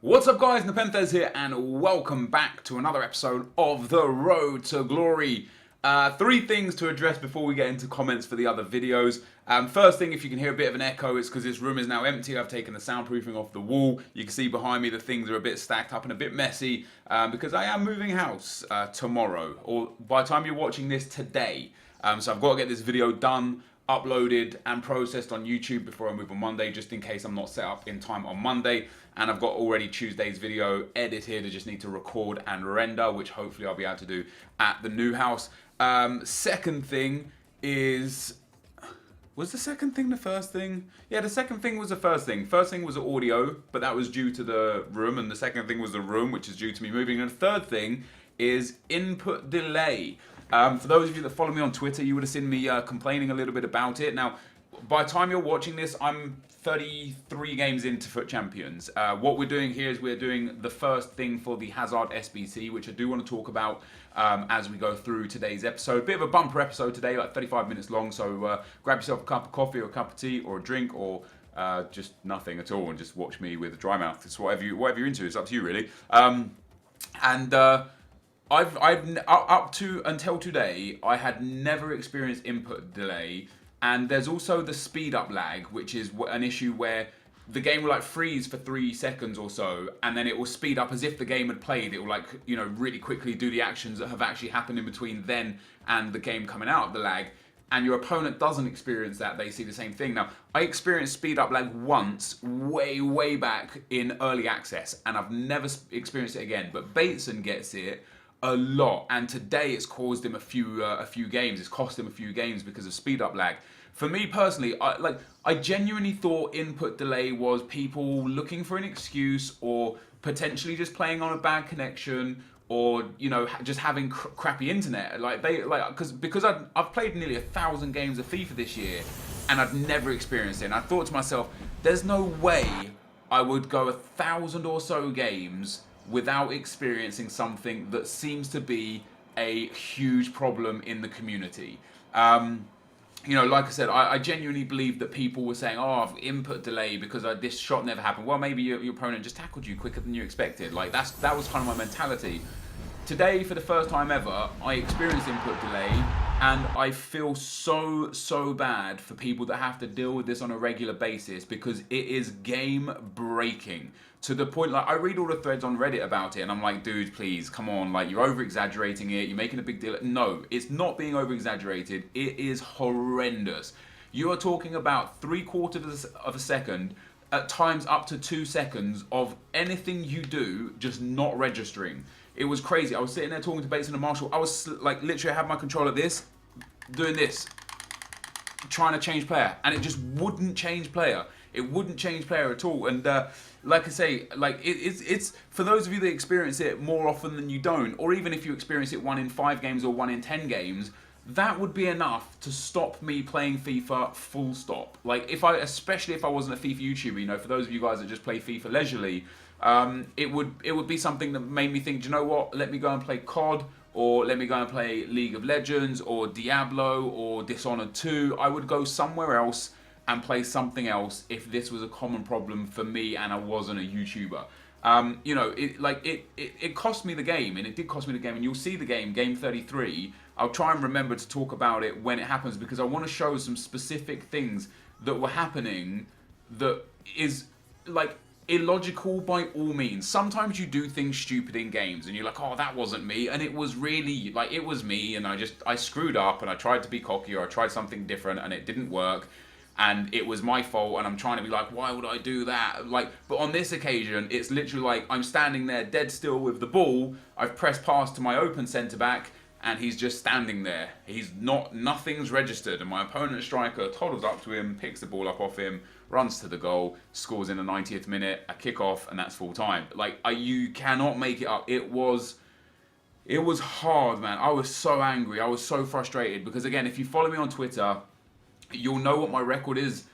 What's up guys, NepentheZ here and welcome back to another episode of The Road to Glory. Three things to address before we get into comments for the other videos. First thing, if you can hear a bit of an echo, it's because this room is now empty. I've taken the soundproofing off the wall. You can see behind me the things are a bit stacked up and a bit messy because I am moving house tomorrow, or by the time you're watching this today. So I've got to get this video done, uploaded and processed on YouTube before I move on Monday, just in case I'm not set up in time on Monday. And I've got already Tuesday's video edited. I just need to record and render, which hopefully I'll be able to do at the new house. Second thing is, was the second thing the first thing? Yeah, the second thing was the first thing. First thing was audio, but that was due to the room, and the second thing was the room, which is due to me moving. And the third thing is input delay. For those of you that follow me on Twitter, you would have seen me complaining a little bit about it. Now, by the time you're watching this, I'm 33 games into FUT Champions. What we're doing here is we're doing the first thing for the Hazard SBC, which I do want to talk about as we go through today's episode. Bit of a bumper episode today, like 35 minutes long, so grab yourself a cup of coffee or a cup of tea or a drink or just nothing at all and just watch me with a dry mouth. It's whatever you're into. It's up to you, really. I've up to until today, I had never experienced input delay, and there's also the speed up lag, which is an issue where the game will like freeze for 3 seconds or so, and then it will speed up as if the game had played. It will like, you know, really quickly do the actions that have actually happened in between then and the game coming out of the lag. And your opponent doesn't experience that, they see the same thing. Now, I experienced speed up lag once, way back in early access, and I've never experienced it again. But Bateson gets it a lot, and today it's caused him a few games. It's cost him a few games because of speed up lag. For me personally, I genuinely thought input delay was people looking for an excuse, or potentially just playing on a bad connection, or you know, just having crappy internet. Because I've played nearly 1,000 games of FIFA this year, and I've never experienced it. And I thought to myself, there's no way I would go 1,000 or so games without experiencing something that seems to be a huge problem in the community. You know, like I said, I genuinely believe that people were saying, oh, I've input delay because this shot never happened. Well, maybe your opponent just tackled you quicker than you expected. Like, that was kind of my mentality. Today, for the first time ever, I experienced input delay, and I feel so bad for people that have to deal with this on a regular basis, because it is game breaking. To the point, like, I read all the threads on Reddit about it, and I'm like, dude, please, come on, like, you're over-exaggerating it, you're making a big deal. No, it's not being over-exaggerated, it is horrendous. You are talking about 3/4 of a second, at times up to 2 seconds, of anything you do just not registering. It was crazy. I was sitting there talking to Bateson and Marshall. I was like, literally, I had my controller this, doing this, trying to change player, and it just wouldn't change player. It wouldn't change player at all. And like I say, like it's for those of you that experience it more often than you don't, or even if you experience it 1 in 5 games or 1 in 10 games, that would be enough to stop me playing FIFA full stop. Like, especially if I wasn't a FIFA YouTuber, you know, for those of you guys that just play FIFA leisurely, it would be something that made me think, do you know what, let me go and play COD, or let me go and play League of Legends, or Diablo, or Dishonored 2. I would go somewhere else and play something else if this was a common problem for me and I wasn't a YouTuber. You know, it cost me the game, and it did cost me the game, and you'll see the game 33. I'll try and remember to talk about it when it happens, because I want to show some specific things that were happening that is, like, illogical by all means. Sometimes you do things stupid in games and you're like, oh, that wasn't me, and it was really, like, it was me, and I screwed up, and I tried to be cocky, or I tried something different and it didn't work, and it was my fault, and I'm trying to be like, why would I do that? Like, but on this occasion, it's literally like I'm standing there dead still with the ball, I've pressed pass to my open centre back, and he's just standing there. Nothing's registered, and my opponent striker toddles up to him, picks the ball up off him, runs to the goal, scores in the 90th minute, a kick off, and that's full time. Like, you cannot make it up. It was hard, man. I was so angry. I was so frustrated, because again, if you follow me on Twitter, you'll know what my record is,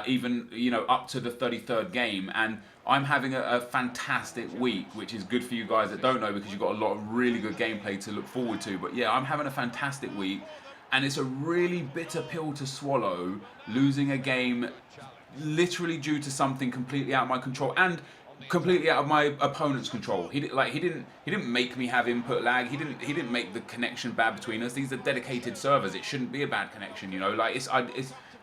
even, you know, up to the 33rd game, and I'm having a fantastic week, which is good for you guys that don't know, because you've got a lot of really good gameplay to look forward to. But yeah, I'm having a fantastic week, and it's a really bitter pill to swallow, losing a game literally due to something completely out of my control. And completely out of my opponent's control. He didn't make me have input lag. He didn't make the connection bad between us. These are dedicated servers. It shouldn't be a bad connection, you know. Like it's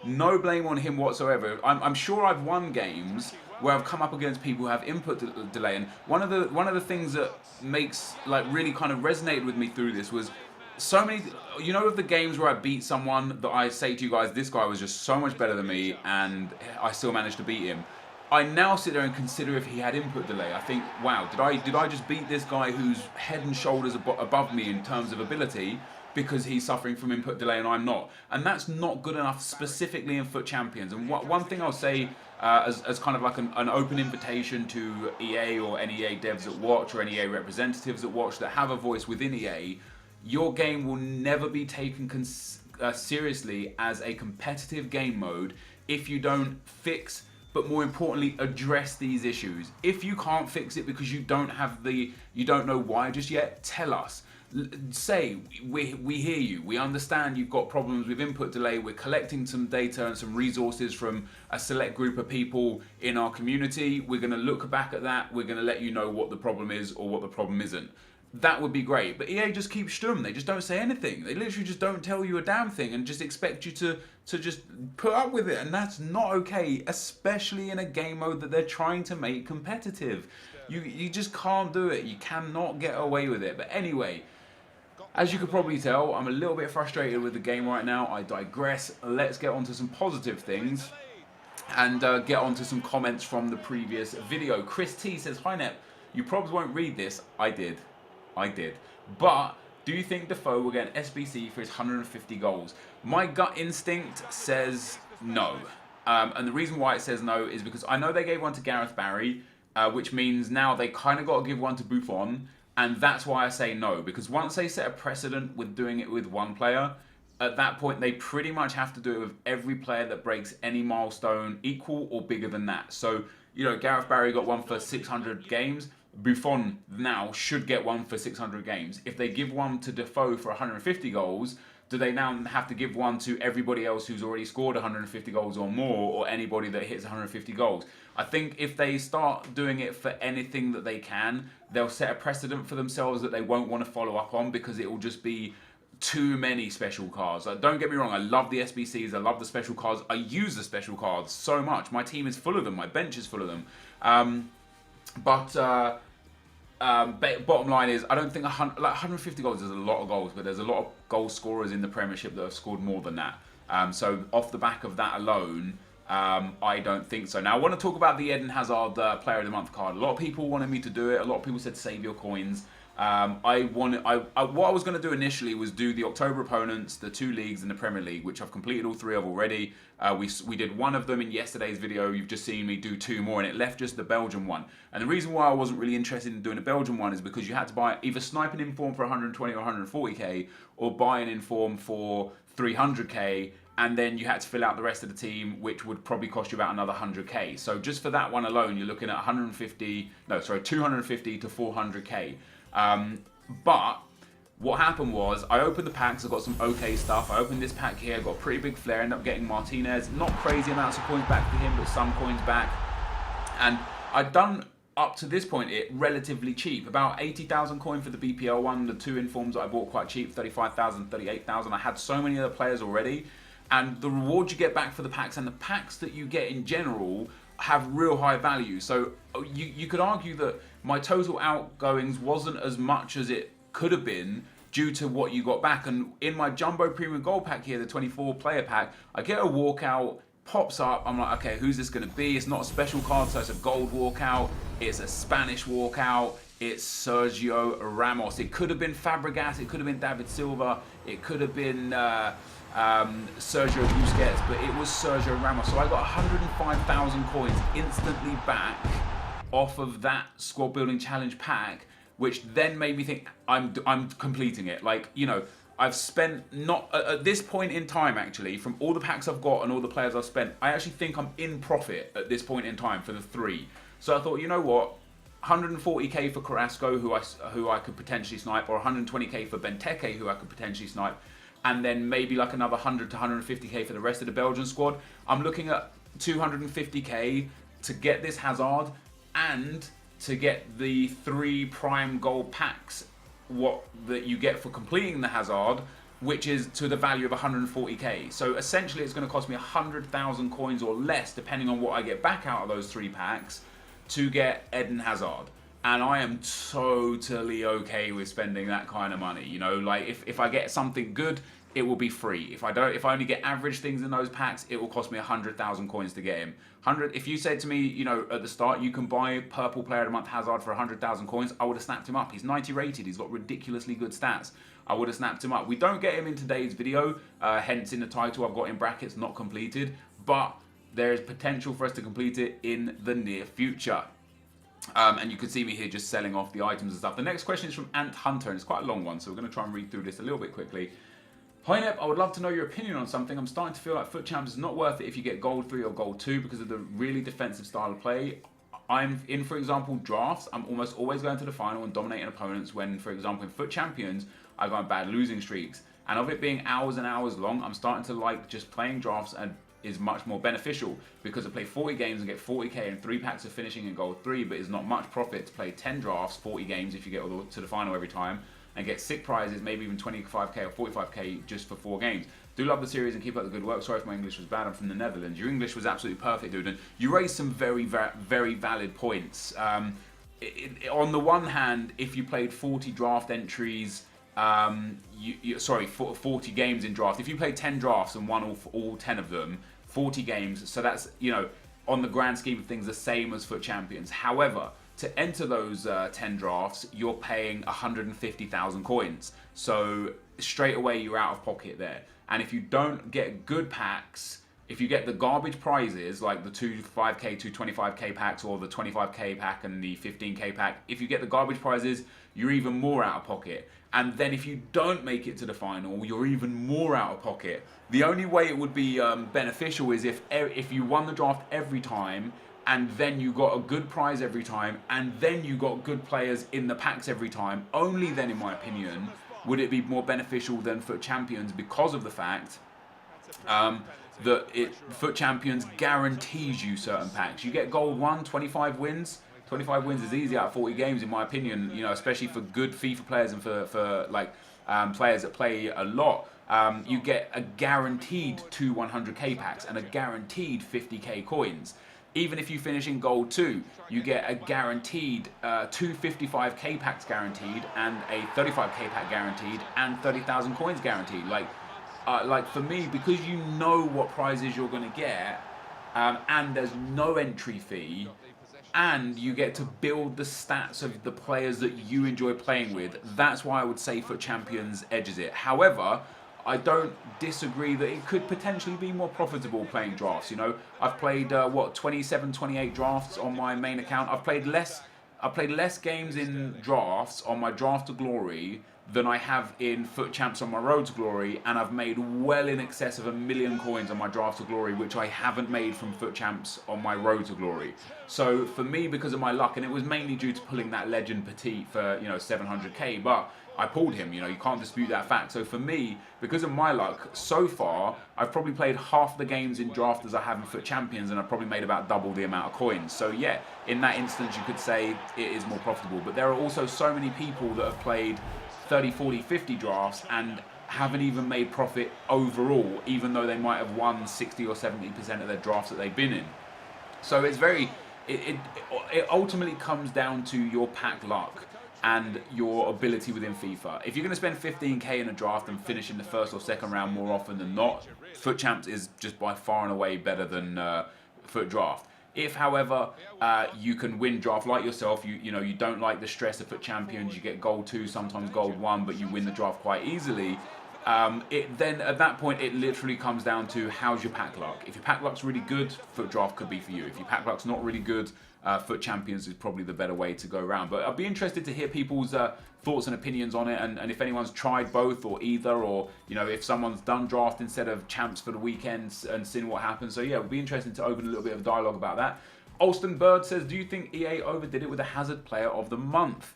no blame on him whatsoever. I'm sure I've won games where I've come up against people who have input delay, and one of the things that makes like really kind of resonated with me through this was so many, you know, of the games where I beat someone that I say to you guys, this guy was just so much better than me and I still managed to beat him. I now sit there and consider if he had input delay. I think, wow, did I just beat this guy who's head and shoulders above me in terms of ability because he's suffering from input delay and I'm not? And that's not good enough specifically in FUT Champions. And one thing I'll say as kind of like an open invitation to EA or any EA devs that watch or any EA representatives that watch that have a voice within EA, your game will never be taken seriously as a competitive game mode if you don't fix, but more importantly, address these issues. If you can't fix it because you don't know why just yet, tell us. Say, we hear you, we understand you've got problems with input delay, we're collecting some data and some resources from a select group of people in our community, we're going to look back at that, we're going to let you know what the problem is or what the problem isn't. That would be great, but EA just keeps stum. They just don't say anything. They literally just don't tell you a damn thing and just expect you to just put up with it, and that's not okay, especially in a game mode that they're trying to make competitive. You just can't do it. You cannot get away with it. But anyway, as you could probably tell, I'm a little bit frustrated with the game right now. I digress. Let's get on to some positive things and get on to some comments from the previous video. Chris T says, "Hi Nep, you probably won't read this." I did. But do you think Defoe will get an SBC for his 150 goals? My gut instinct says no. And the reason why it says no is because I know they gave one to Gareth Barry, which means now they kind of got to give one to Buffon. And that's why I say no. Because once they set a precedent with doing it with one player, at that point they pretty much have to do it with every player that breaks any milestone equal or bigger than that. So, you know, Gareth Barry got one for 600 games. Buffon now should get one for 600 games. If they give one to Defoe for 150 goals, do they now have to give one to everybody else who's already scored 150 goals or more, or anybody that hits 150 goals? I think if they start doing it for anything that they can, they'll set a precedent for themselves that they won't want to follow up on, because it will just be too many special cards. Like, don't get me wrong, I love the SBCs, I love the special cards, I use the special cards so much. My team is full of them, my bench is full of them. Bottom line is, I don't think 150 goals is a lot of goals, but there's a lot of goal scorers in the Premiership that have scored more than that. So off the back of that alone, I don't think so. Now I want to talk about the Eden Hazard Player of the Month card. A lot of people wanted me to do it. A lot of people said save your coins. What I was going to do initially was do the October opponents, the 2 leagues, and the Premier League, which I've completed all 3 of already. We did 1 of them in yesterday's video. You've just seen me do 2 more, and it left just the Belgian one. And the reason why I wasn't really interested in doing the Belgian one is because you had to buy either snipe an inform for 120 or 140k, or buy an inform for 300k, and then you had to fill out the rest of the team, which would probably cost you about another 100k. So just for that one alone, you're looking at 250 to 400k. But what happened was, I opened the packs, I got some okay stuff. I opened this pack here, got a pretty big flare, ended up getting Martinez. Not crazy amounts of coins back to him, but some coins back. And I'd done, up to this point, it relatively cheap. About 80,000 coin for the BPL one, the 2 informs that I bought quite cheap, 35,000, 38,000. I had so many other players already. And the rewards you get back for the packs, and the packs that you get in general, have real high value. So you could argue that my total outgoings wasn't as much as it could have been due to what you got back. And in my Jumbo Premium Gold pack here, the 24 player pack, I get a walkout, pops up, I'm like, okay, who's this going to be? It's not a special card, so it's a gold walkout, it's a Spanish walkout, it's Sergio Ramos. It could have been Fabregas, it could have been David Silva, it could have been Sergio Busquets, but it was Sergio Ramos. So I got 105,000 coins instantly back off of that squad building challenge pack, which then made me think I'm completing it. Like, you know, I've spent, not at this point in time actually, from all the packs I've got and all the players I've spent, I actually think I'm in profit at this point in time for the 3. So I thought, you know what, 140k for Carrasco, who I could potentially snipe, or 120k for Benteke, who I could potentially snipe, and then maybe like another 100 to 150k for the rest of the Belgian squad. I'm looking at 250k to get this Hazard. and to get the 3 prime gold packs, what that you get for completing the Hazard, which is to the value of 140k. So essentially it's going to cost me 100,000 coins or less, depending on what I get back out of those 3 packs, to get Eden Hazard. And I am totally okay with spending that kind of money. You know, like if I get something good, it will be free. If I only get average things in those packs, it will cost me 100,000 coins to get him. If you said to me, you know, at the start, you can buy Purple Player of the Month Hazard for 100,000 coins, I would have snapped him up. He's 90 rated. He's got ridiculously good stats. I would have snapped him up. We don't get him in today's video, hence in the title I've got in brackets not completed, but there is potential for us to complete it in the near future. And you can see me here just selling off the items and stuff. The next question is from Ant Hunter, and it's quite a long one, so we're going to try and read through this a little bit quickly. Hi Nep, I would love to know your opinion on something. I'm starting to feel like FUT Champs is not worth it if you get Gold 3 or Gold 2 because of the really defensive style of play. I'm in, for example, drafts. I'm almost always going to the final and dominating opponents when, for example, in FUT Champions, I go on bad losing streaks. And of it being hours and hours long, I'm starting to like just playing drafts and is much more beneficial because I play 40 games and get 40k and 3 packs of finishing in Gold 3, but it's not much profit to play 10 drafts, 40 games if you get to the final every time, and get sick prizes, maybe even 25k or 45k just for 4 games. Do love the series and keep up the good work. Sorry if my English was bad, I'm from the Netherlands. Your English was absolutely perfect, dude, and you raised some very, very valid points. On the one hand, if you played 40 draft entries, 40 games in draft, if you played 10 drafts and won all 10 of them, 40 games, so that's, you know, on the grand scheme of things, the same as FUT Champions. However, to enter those 10 drafts, you're paying 150,000 coins. So straight away, you're out of pocket there. And if you don't get good packs, if you get the garbage prizes, like the 2 5k, 2 25k packs, or the 25k pack and the 15k pack, if you get the garbage prizes, you're even more out of pocket. And then if you don't make it to the final, you're even more out of pocket. The only way it would be beneficial is if you won the draft every time, and then you got a good prize every time, and then you got good players in the packs every time. Only then, in my opinion, would it be more beneficial than FUT Champions, because of the fact that FUT Champions guarantees you certain packs. You get Gold 1, 25 wins. 25 wins is easy out of 40 games, in my opinion, you know, especially for good FIFA players and for like players that play a lot. You get a guaranteed 2 100k packs and a guaranteed 50k coins. Even if you finish in Gold 2, you get a guaranteed 2 55k packs guaranteed and a 35k pack guaranteed and 30,000 coins guaranteed. Like for me, because you know what prizes you're going to get, and there's no entry fee, and you get to build the stats of the players that you enjoy playing with, that's why I would say FUT Champions edges it. However, I don't disagree that it could potentially be more profitable playing drafts. You know, I've played 27, 28 drafts on my main account. I've played less games in drafts on my Draft to Glory than I have in FUT Champs on my Road to Glory, and I've made well in excess of 1 million coins on my Draft to Glory, which I haven't made from FUT Champs on my Road to Glory. So for me, because of my luck, and it was mainly due to pulling that Legend Petit for, you know, 700k, but I pulled him, you know, you can't dispute that fact. So for me, because of my luck, so far, I've probably played half the games in draft as I have in FUT Champions, and I've probably made about double the amount of coins. So yeah, in that instance, you could say it is more profitable. But there are also so many people that have played 30, 40, 50 drafts and haven't even made profit overall, even though they might have won 60 or 70% of their drafts that they've been in. So it's it ultimately comes down to your pack luck and your ability within FIFA. If you're going to spend 15k in a draft and finish in the first or second round more often than not, FUT Champs is just by far and away better than FUT Draft. If, however, you can win draft like yourself, you know, you don't like the stress of FUT Champions, you get Gold 2, sometimes Gold 1, but you win the draft quite easily, then at that point it literally comes down to how's your pack luck. If your pack luck's really good, FUT Draft could be for you. If your pack luck's not really good, FUT Champions is probably the better way to go around. But I'd be interested to hear people's thoughts and opinions on it, and if anyone's tried both or either, or, you know, if someone's done draft instead of champs for the weekends and seen what happens. So yeah, it would be interesting to open a little bit of dialogue about that. Alston Bird says, do you think EA overdid it with the Hazard Player of the Month?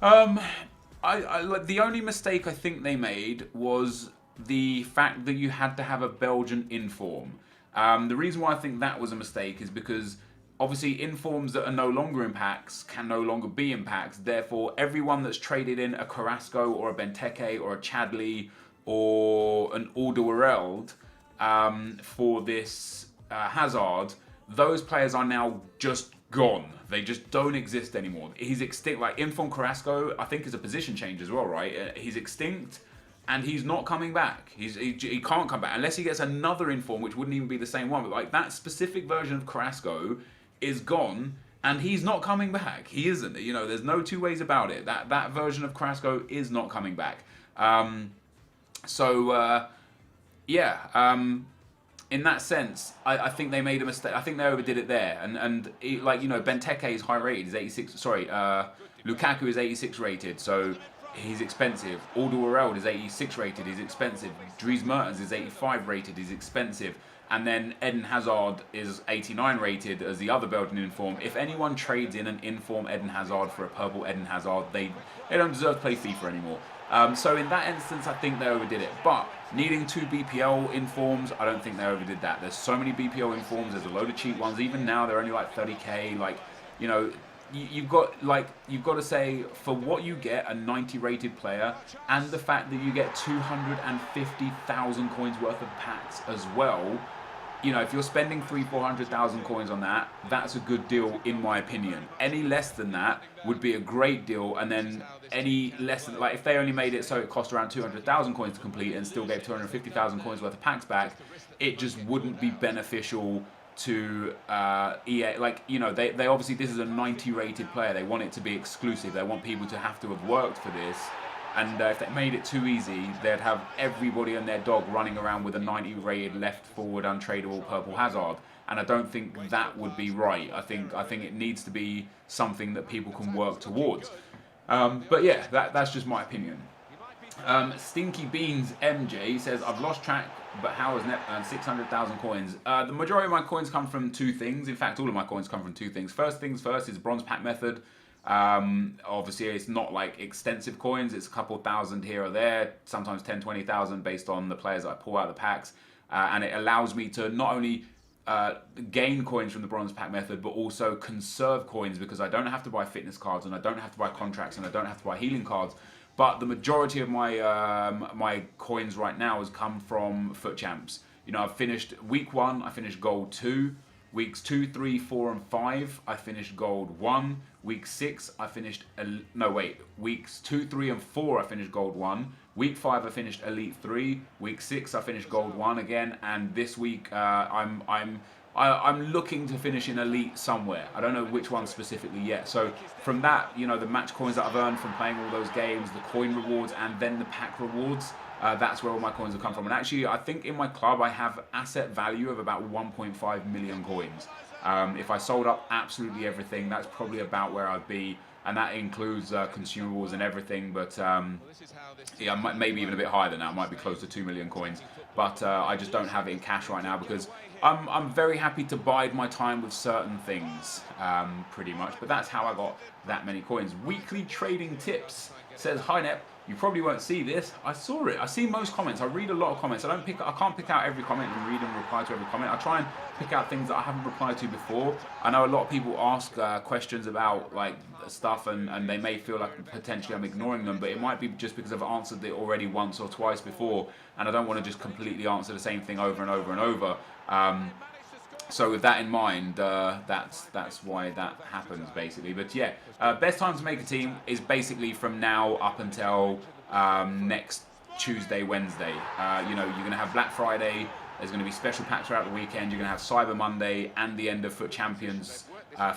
The only mistake I think they made was the fact that you had to have a Belgian inform. The reason why I think that was a mistake is because obviously informs that are no longer in packs can no longer be in packs. Therefore, everyone that's traded in a Carrasco or a Benteke or a Chadley or an Alderweireld for this Hazard, those players are now just gone. They just don't exist anymore. He's extinct. Like Inform Carrasco, I think is a position change as well, right? He's extinct. And he's not coming back. He can't come back unless he gets another inform, which wouldn't even be the same one. But like that specific version of Carrasco is gone, and he's not coming back. He isn't. You know, there's no two ways about it. That version of Carrasco is not coming back. In that sense, I think they made a mistake. I think they overdid it there. And like, you know, Benteke is high rated. He's 86. Sorry, Lukaku is 86 rated. So he's expensive. Alderweireld is 86 rated. He's expensive. Dries Mertens is 85 rated. He's expensive. And then Eden Hazard is 89 rated as the other Belgian inform. If anyone trades in an inform Eden Hazard for a purple Eden Hazard, they don't deserve to play FIFA anymore. So in that instance, I think they overdid it. But needing 2 BPL informs, I don't think they overdid that. There's so many BPL informs. There's a load of cheap ones. Even now, they're only like 30k. Like, you know, you've got to say, for what you get, a 90 rated player, and the fact that you get 250,000 coins worth of packs as well. You know, if you're spending 300,000-400,000 coins on that, that's a good deal in my opinion. Any less than that would be a great deal, and then any less than, like, if they only made it so it cost around 200,000 coins to complete and still gave 250,000 coins worth of packs back, it just wouldn't be beneficial to EA. Like, you know, they obviously, this is a 90 rated player. They want it to be exclusive. They want people to have worked for this. And if they made it too easy, they'd have everybody and their dog running around with a 90 rated left forward untradeable purple Hazard. And I don't think that would be right. I think it needs to be something that people can work towards. But yeah, that's just my opinion. Stinky Beans MJ says, I've lost track, but how has Nep earned 600,000 coins? The majority of my coins come from 2 things. In fact, all of my coins come from 2 things. First things first is bronze pack method. Obviously it's not like extensive coins, it's a couple thousand here or there, sometimes 10-20,000 based on the players that I pull out of the packs, and it allows me to not only gain coins from the bronze pack method, but also conserve coins, because I don't have to buy fitness cards, and I don't have to buy contracts, and I don't have to buy healing cards. But the majority of my my coins right now has come from FUT Champs. You know, I've finished week 1, I finished gold 2. Weeks 2, 3, 4, and 5, I finished gold 1. Week 6, I finished... Weeks 2, 3, and 4, I finished gold 1. Week 5, I finished elite 3. Week 6, I finished gold 1 again. And this week, I'm looking to finish in elite somewhere. I don't know which one specifically yet. So from that, you know, the match coins that I've earned from playing all those games, the coin rewards, and then the pack rewards, that's where all my coins have come from. And actually, I think in my club, I have asset value of about 1.5 million coins. If I sold up absolutely everything, that's probably about where I'd be. And that includes consumables and everything. But yeah, maybe even a bit higher than that. I might be close to 2 million coins. But I just don't have it in cash right now, because I'm very happy to bide my time with certain things, pretty much. But that's how I got that many coins. Weekly trading tips says, hi Nep. You probably won't see this. I saw it. I see most comments. I read a lot of comments. I can't pick out every comment and read and reply to every comment. I try and pick out things that I haven't replied to before. I know a lot of people ask questions about like stuff, and they may feel like potentially I'm ignoring them, but it might be just because I've answered it already once or twice before, and I don't want to just completely answer the same thing over and over and over. So with that in mind, that's why that happens basically. But yeah, best time to make a team is basically from now up until next Tuesday, Wednesday. You know, you're going to have Black Friday. There's going to be special packs throughout the weekend. You're going to have Cyber Monday and the end of FUT Champions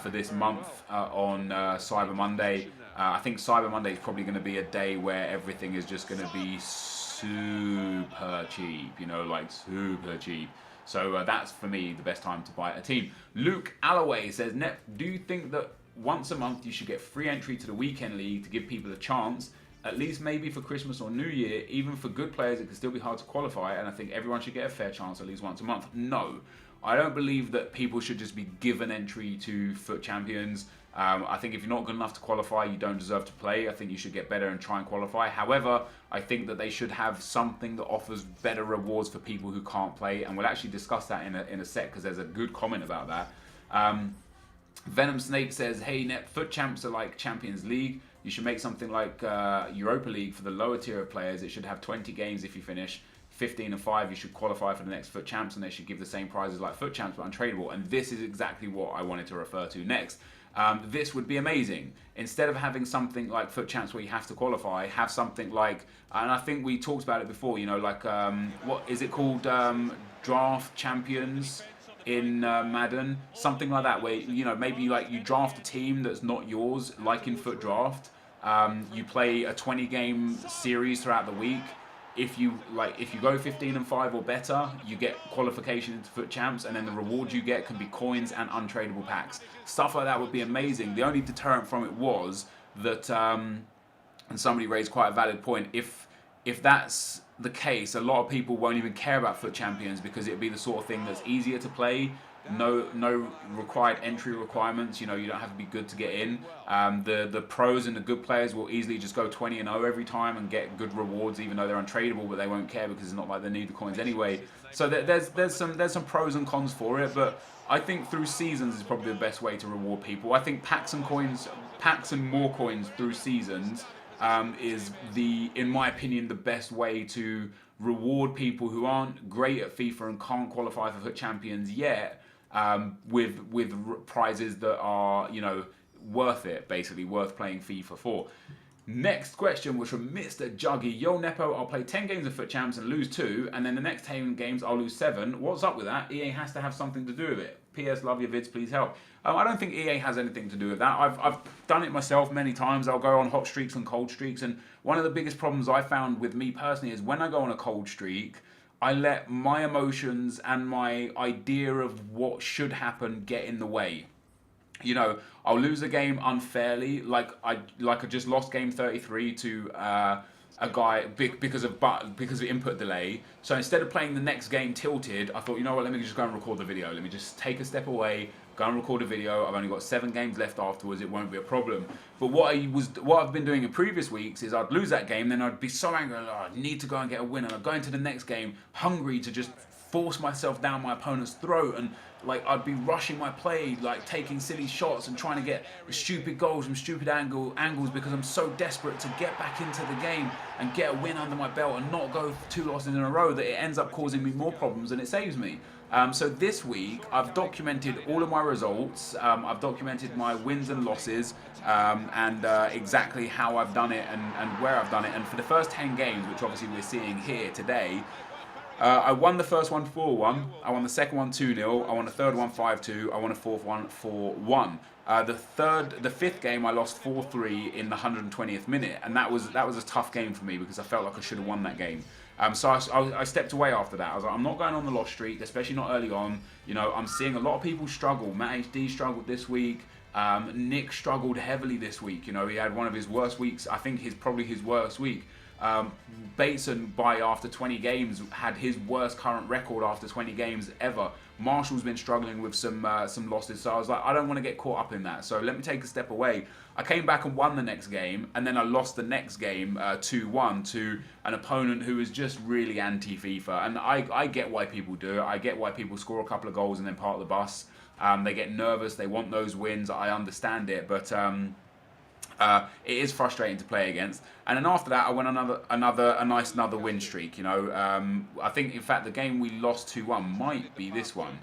for this month on Cyber Monday. I think Cyber Monday is probably going to be a day where everything is just going to be super cheap. You know, like super cheap. So that's, for me, the best time to buy a team. Luke Alloway says, Nep, do you think that once a month you should get free entry to the weekend league to give people a chance, at least maybe for Christmas or New Year? Even for good players, it can still be hard to qualify, and I think everyone should get a fair chance at least once a month. No, I don't believe that people should just be given entry to FUT Champions. I think if you're not good enough to qualify, you don't deserve to play. I think you should get better and try and qualify. However, I think that they should have something that offers better rewards for people who can't play, and we'll actually discuss that in a sec, because there's a good comment about that. Venom Snake says, hey, Net, foot champs are like Champions League. You should make something like Europa League for the lower tier of players. It should have 20 games if you finish 15 and 5. You should qualify for the next foot champs, and they should give the same prizes like foot champs, but untradeable. And this is exactly what I wanted to refer to next. This would be amazing. Instead of having something like foot champs where you have to qualify, have something like, and I think we talked about it before, you know, like, what is it called? Draft champions in Madden, something like that, where, you know, maybe like you draft a team that's not yours, like in Foot Draft. You play a 20 game series throughout the week. If you go 15 and 5 or better, you get qualification into Foot Champs, and then the rewards you get can be coins and untradeable packs. Stuff like that would be amazing. The only deterrent from it was that, and somebody raised quite a valid point, if that's the case, a lot of people won't even care about Foot Champions because it'd be the sort of thing that's easier to play. No required entry requirements. You know, you don't have to be good to get in. The pros and the good players will easily just go 20 and 0 every time and get good rewards, even though they're untradeable, but they won't care because it's not like they need the coins anyway. So there's some pros and cons for it, but I think through seasons is probably the best way to reward people. I think packs and more coins through seasons is in my opinion, the best way to reward people who aren't great at FIFA and can't qualify for Foot Champions yet, with prizes that are, you know, worth it, basically worth playing FIFA for. Next question was from Mr. Juggy. Yo, Nepo, I'll play 10 games of Foot Champs and lose 2, and then the next 10 games I'll lose 7. What's up with that? EA has to have something to do with it. PS, love your vids, please help. I don't think EA has anything to do with that. I've done it myself many times. I'll go on hot streaks and cold streaks, and one of the biggest problems I found with me personally is when I go on a cold streak, I let my emotions and my idea of what should happen get in the way. You know, I'll lose a game unfairly, like I just lost game 33 to a guy because of input delay. So instead of playing the next game tilted, I thought, you know what, let me just go and record the video. Let me just take a step away, go and record a video. I've only got 7 games left afterwards. It won't be a problem. But what I've been doing in previous weeks is I'd lose that game, then I'd be so angry, I need to go and get a win, and I'd go into the next game hungry to just force myself down my opponent's throat, and like I'd be rushing my play, like taking silly shots and trying to get stupid goals from stupid angles because I'm so desperate to get back into the game and get a win under my belt and not go 2 losses in a row that it ends up causing me more problems than it saves me. So this week I've documented all of my results. I've documented my wins and losses, and exactly how I've done it and where I've done it. And for the first 10 games, which obviously we're seeing here today, I won the first one 4-1, I won the second one 2-0, I won the third one 5-2, I won the fourth one 4-1. The fifth game I lost 4-3 in the 120th minute, and that was a tough game for me because I felt like I should have won that game. So I stepped away after that. I was like, I'm not going on the loss streak, especially not early on. You know, I'm seeing a lot of people struggle. Matt HD struggled this week. Nick struggled heavily this week. You know, he had one of his worst weeks. I think probably his worst week. Bateson after 20 games had his worst current record after 20 games ever. Marshall's been struggling with some losses, so I was like, I don't want to get caught up in that, so let me take a step away. I came back and won the next game, and then I lost the next game 2-1 to an opponent who was just really anti-FIFA, and I get why people do it. I get why people score a couple of goals and then park the bus. They get nervous, they want those wins. I understand it, but it is frustrating to play against. And then after that, I went a nice win streak. You know, I think in fact the game we lost 2-1 might be this one.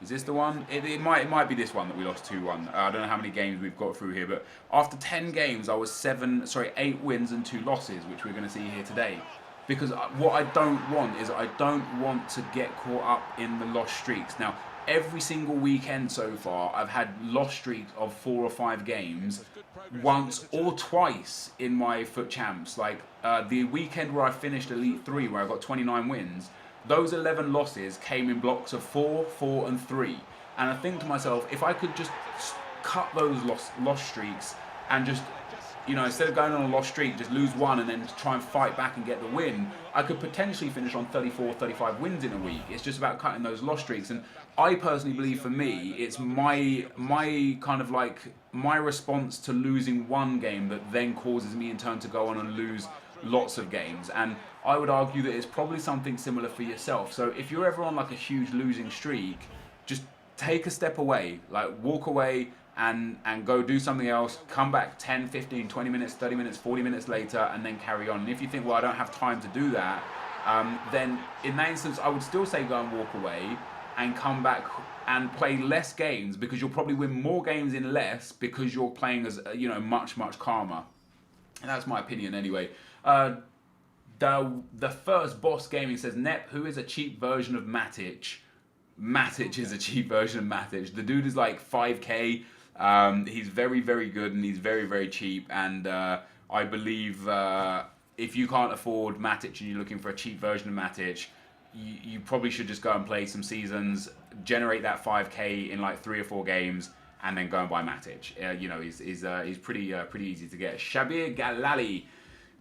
Is this the one? It might be this one that we lost 2-1. I don't know how many games we've got through here, but after 10 games, I was 8 wins and 2 losses, which we're going to see here today. Because what I don't want is I don't want to get caught up in the loss streaks. Now, every single weekend so far, I've had loss streaks of 4 or 5 games, once or twice in my Foot Champs. Like the weekend where I finished Elite 3, where I got 29 wins, those 11 losses came in blocks of 4, 4, and 3. And I think to myself, if I could just cut those loss streaks and just, you know, instead of going on a loss streak, just lose one and then try and fight back and get the win, I could potentially finish on 34, 35 wins in a week. It's just about cutting those loss streaks. And I personally believe for me, it's my kind of like my response to losing one game that then causes me in turn to go on and lose lots of games. And I would argue that it's probably something similar for yourself. So if you're ever on like a huge losing streak, just take a step away, like walk away and go do something else, come back 10, 15, 20 minutes, 30 minutes, 40 minutes later, and then carry on. And if you think, well, I don't have time to do that, then in that instance, I would still say go and walk away and come back and play less games, because you'll probably win more games in less because you're playing as, you know, much calmer. And that's my opinion anyway. The first Boss Gaming says, Nep, who is a cheap version of Matic? Matic is a cheap version of Matic. The dude is like 5k. He's very good, and he's very cheap. And I believe if you can't afford Matic and you're looking for a cheap version of Matic, you probably should just go and play some seasons, generate that 5k in like 3 or 4 games, and then go and buy Matic. You know, he's pretty easy to get. Shabir Galali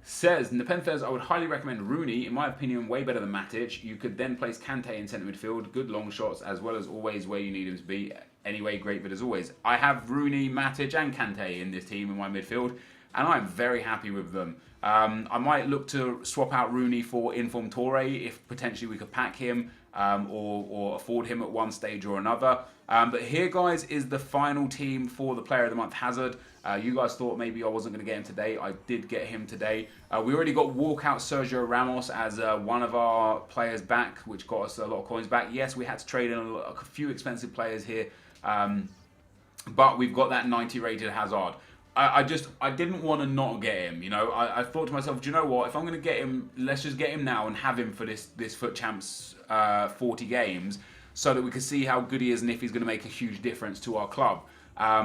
says, NepentheZ, I would highly recommend Rooney. In my opinion, way better than Matic. You could then place Kante in centre midfield. Good long shots, as well as always where you need him to be. Anyway, great vid as always. I have Rooney, Matic and Kante in this team in my midfield, and I'm very happy with them. I might look to swap out Rooney for Inform Torre if potentially we could pack him or afford him at one stage or another. But here, guys, is the final team for the Player of the Month, Hazard. You guys thought maybe I wasn't going to get him today. I did get him today. We already got walkout Sergio Ramos as one of our players back, which got us a lot of coins back. Yes, we had to trade in a few expensive players here, but we've got that 90 rated Hazard. I didn't want to not get him, you know. I thought to myself, do you know what? If I'm going to get him, let's just get him now and have him for this Foot Champs 40 games, so that we can see how good he is and if he's going to make a huge difference to our club.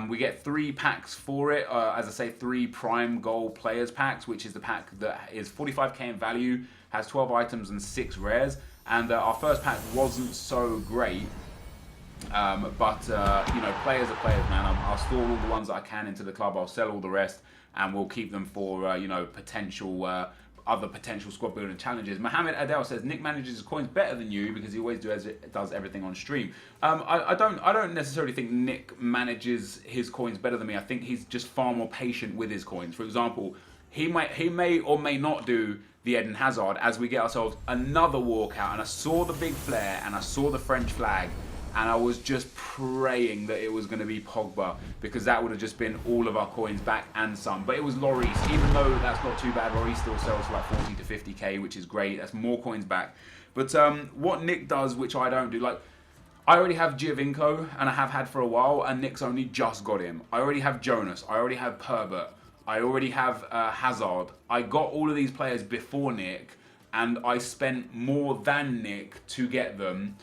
We get 3 packs for it, as I say, 3 prime goal players packs, which is the pack that is 45k in value, has 12 items and 6 rares. And our first pack wasn't so great. But you know, players are players, man. I'll store all the ones that I can into the club. I'll sell all the rest, and we'll keep them for you know, potential other potential squad building challenges. Mohammed Adel says, Nick manages his coins better than you because he always does everything on stream. I don't necessarily think Nick manages his coins better than me. I think he's just far more patient with his coins. For example, he may or may not do the Eden Hazard as we get ourselves another walkout, and I saw the big flare and I saw the French flag, and I was just praying that it was going to be Pogba, because that would have just been all of our coins back and some. But it was Lloris. Even though that's not too bad, Lloris still sells for like 40 to 50k, which is great. That's more coins back. But what Nick does, which I don't do, like, I already have Giovinco, and I have had for a while, and Nick's only just got him. I already have Jonas. I already have Perbert. I already have Hazard. I got all of these players before Nick, and I spent more than Nick to get them.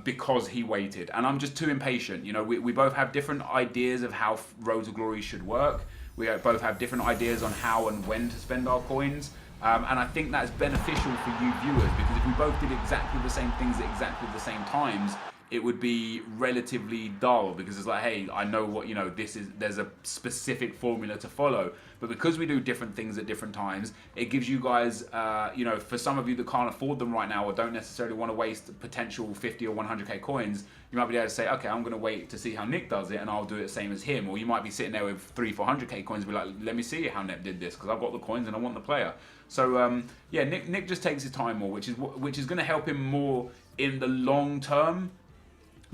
Because he waited, and I'm just too impatient. You know, we both have different ideas of how Road to Glory should work. We both have different ideas on how and when to spend our coins, and I think that's beneficial for you viewers, because if we both did exactly the same things at exactly the same times, it would be relatively dull, because it's like, hey, I know what, you know, there's a specific formula to follow. But because we do different things at different times, it gives you guys, you know, for some of you that can't afford them right now or don't necessarily want to waste potential 50 or 100k coins, you might be able to say, okay, I'm going to wait to see how Nick does it, and I'll do it the same as him. Or you might be sitting there with 300-400k coins and be like, let me see how Nep did this, because I've got the coins and I want the player. So yeah, Nick just takes his time more, which is going to help him more in the long term,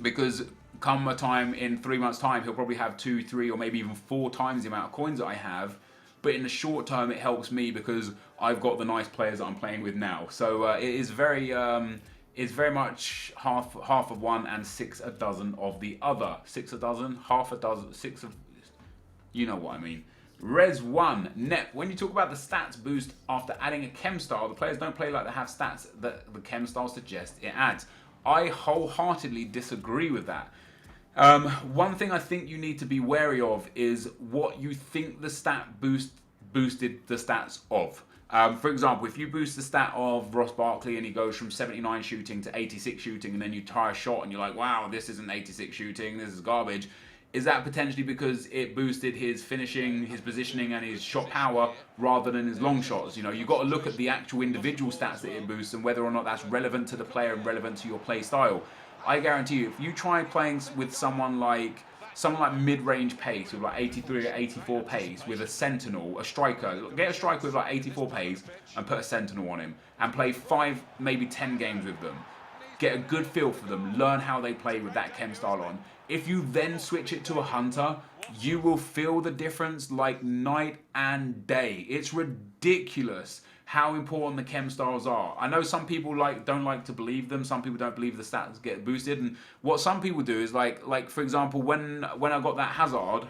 because come a time in 3 months' time, he'll probably have 2, 3, or maybe even 4 times the amount of coins that I have. But in the short term, it helps me because I've got the nice players that I'm playing with now. So it is very much half of one and 6 a dozen of the other. 6 a dozen, half a dozen, 6 of, you know what I mean. Res1, Nep, when you talk about the stats boost after adding a chem style, the players don't play like they have stats that the chem style suggests it adds. I wholeheartedly disagree with that. One thing I think you need to be wary of is what you think the stat boosted the stats of. For example, if you boost the stat of Ross Barkley and he goes from 79 shooting to 86 shooting, and then you try a shot and you're like, wow, this isn't 86 shooting, this is garbage. Is that potentially because it boosted his finishing, his positioning, and his shot power rather than his long shots? You know, you've got to look at the actual individual stats that it boosts and whether or not that's relevant to the player and relevant to your play style. I guarantee you, if you try playing with someone like mid-range pace with like 83 or 84 pace with a sentinel, a striker, get a striker with like 84 pace and put a sentinel on him and play 5, maybe 10 games with them. get a good feel for them, learn how they play with that chem style on. If you then switch it to a hunter, you will feel the difference like night and day. It's ridiculous how important the chem styles are. I know some people don't like to believe them. Some people don't believe the stats get boosted. And what some people do is like for example, when I got that Hazard,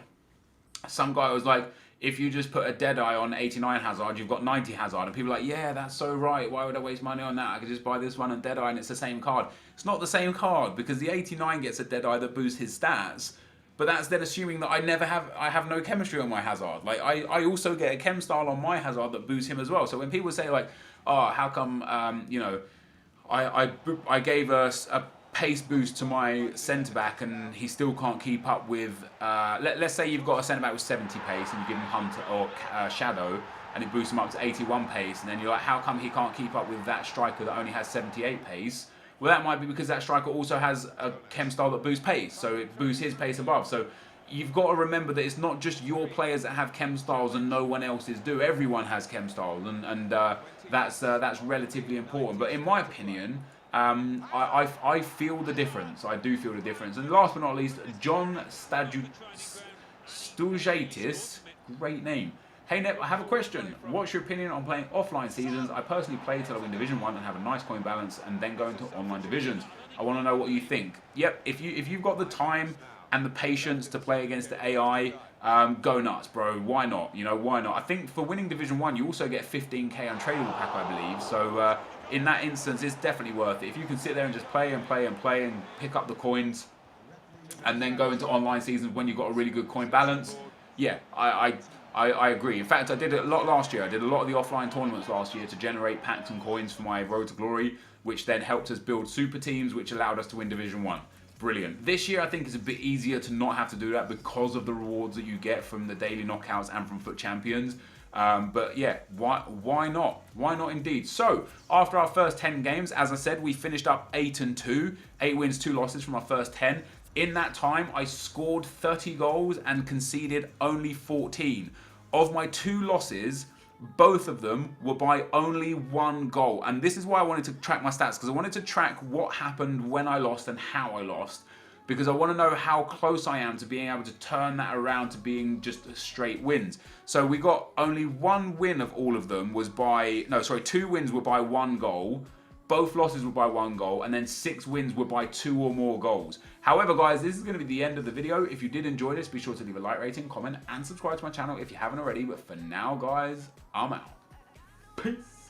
some guy was like, if you just put a Deadeye on 89 Hazard, you've got 90 Hazard. And people are like, yeah, that's so right. Why would I waste money on that? I could just buy this one and Deadeye and it's the same card. It's not the same card because the 89 gets a Deadeye that boosts his stats. But that's then assuming that I have no chemistry on my Hazard. Like I also get a chem style on my Hazard that boosts him as well. So when people say like, oh, how come, you know, I gave a pace boost to my centre back and he still can't keep up with let's say you've got a centre back with 70 pace and you give him Hunter or Shadow and it boosts him up to 81 pace, and then you're like, how come he can't keep up with that striker that only has 78 pace? Well, that might be because that striker also has a chem style that boosts pace, so it boosts his pace above. So you've got to remember that it's not just your players that have chem styles and no one else's do. Everyone has chem styles, and that's relatively important. But in my opinion, I feel the difference. I do feel the difference. And last but not least, John Stujaitis, great name. Hey Nep, I have a question. What's your opinion on playing offline seasons? I personally play till I win Division 1 and have a nice coin balance and then go into online divisions. I want to know what you think. Yep, if you've got the time and the patience to play against the AI, go nuts, bro. Why not? You know, why not? I think for winning Division 1, you also get 15k untradeable pack, I believe. So in that instance, it's definitely worth it. If you can sit there and just play and play and play and pick up the coins and then go into online seasons when you've got a really good coin balance, yeah, I agree. In fact, I did it a lot last year. I did a lot of the offline tournaments last year to generate packs and coins for my Road to Glory, which then helped us build super teams, which allowed us to win Division 1. Brilliant. This year, I think it's a bit easier to not have to do that because of the rewards that you get from the daily knockouts and from FUT Champions. But yeah, why not? Why not indeed? So, after our first 10 games, as I said, we finished up 8-2. 8 wins, 2 losses from our first 10. In that time, I scored 30 goals and conceded only 14. Of my 2 losses, both of them were by only 1 goal. And this is why I wanted to track my stats, because I wanted to track what happened when I lost and how I lost. Because I want to know how close I am to being able to turn that around to being just straight wins. So we got only 1 win of all of them was by... No, sorry, 2 wins were by 1 goal. Both losses were by 1 goal, and then 6 wins were by 2 or more goals. However, guys, this is going to be the end of the video. If you did enjoy this, be sure to leave a like rating, comment, and subscribe to my channel if you haven't already. But for now, guys, I'm out. Peace.